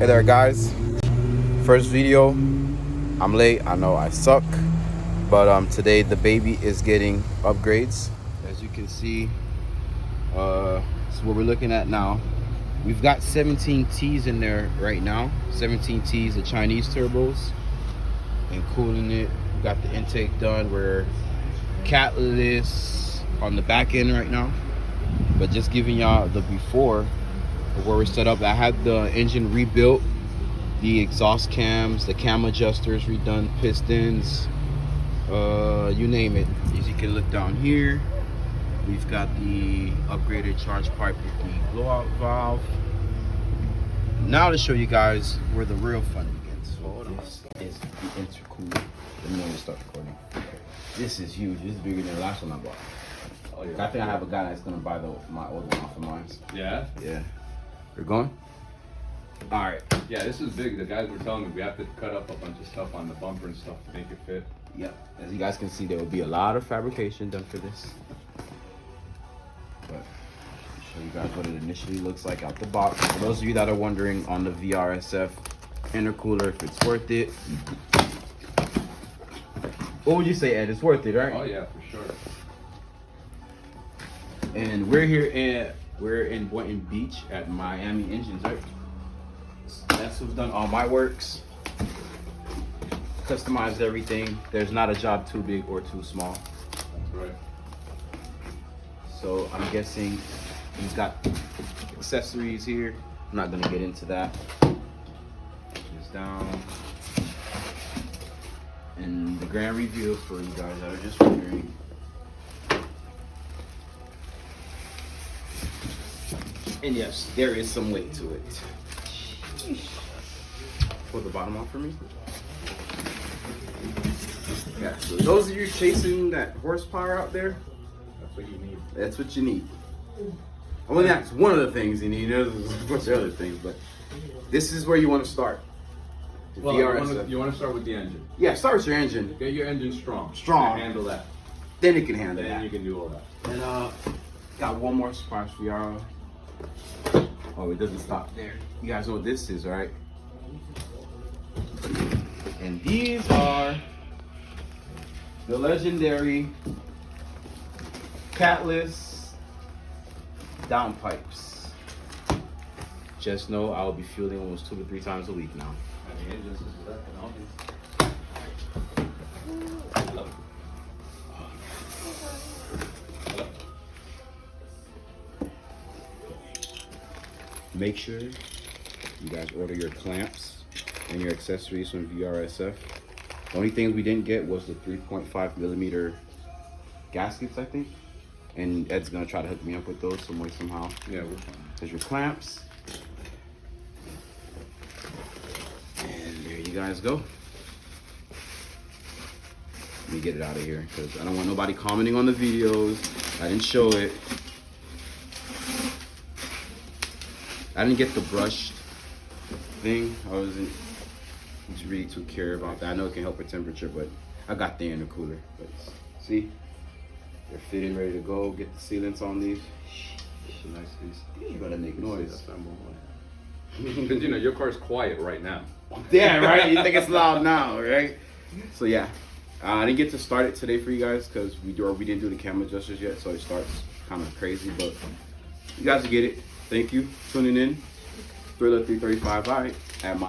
Hey there guys, first video. I'm late, I know I suck, but today the baby is getting upgrades. As you can see, so what we're looking at now, we've got 17 T's in there right now. 17 T's, the Chinese turbos, and cooling it. We got the intake done. We're Catless on the back end right now, but just giving y'all the before of where we're set up. I had the engine rebuilt, the exhaust cams, the cam adjusters redone, pistons, you name it. As you can look down here, we've got the upgraded charge pipe with the blowout valve. Now to show you guys where the real fun begins. So this is the intercooler. Let me know when to start recording. This is huge. This is bigger than the last one I bought. Oh, yeah. I think I have a guy that's gonna buy my old one off of mine. Yeah? Yeah. We're going? Alright. Yeah, this is big. The guys were telling me we have to cut up a bunch of stuff on the bumper and stuff to make it fit. Yep. As you guys can see, there will be a lot of fabrication done for this. But I'll show you guys what it initially looks like out the box. For those of you that are wondering on the VRSF intercooler if it's worth it. What would you say, Ed? It's worth it, right? Oh yeah, for sure. And we're in Boynton Beach at Miami Engines, right? That's who's done all my works. Customized everything. There's not a job too big or too small. That's right. So I'm guessing he's got accessories here. I'm not gonna get into that. Just down. And the grand review for you guys that are just wondering. And yes, there is some weight to it. Pull the bottom off for me. Yeah, so those of you chasing that horsepower out there, That's what you need. that's what you need. Well, that's one of the things you need. There's a bunch of other things, but this is where you want to start. Well, VRSF. you want to start with the engine. Yeah, start with your engine. Get your engine strong. Strong. And handle that. Then it can handle Then that. you can do all that. And got one more surprise for y'all. Oh, it doesn't stop there. You guys know what this is, right? And these are the legendary Catless downpipes. Just know I'll be fueling almost 2 to 3 times a week now. And the engines is that and all these. Make sure you guys order your clamps and your accessories from VRSF. The only things we didn't get was the 3.5 millimeter gaskets, I think. And Ed's gonna try to hook me up with those some way, somehow. Yeah, we're fine. There's your clamps. And there you guys go. Let me get it out of here because I don't want nobody commenting on the videos. I didn't show it. I didn't get the brushed thing. I wasn't really too care about that. I know it can help with temperature, but I got the intercooler. But see, they're fitting, ready to go. Get the sealants on these. It's a nice piece. You gotta make noise. Assemble. Because you know your car's quiet right now. Yeah, right. You think it's loud now, right? So yeah, I didn't get to start it today for you guys because we didn't do the camera adjusters yet, so it starts kind of crazy. But you guys will get it. Thank you tuning in. Thriller 335. All right, at my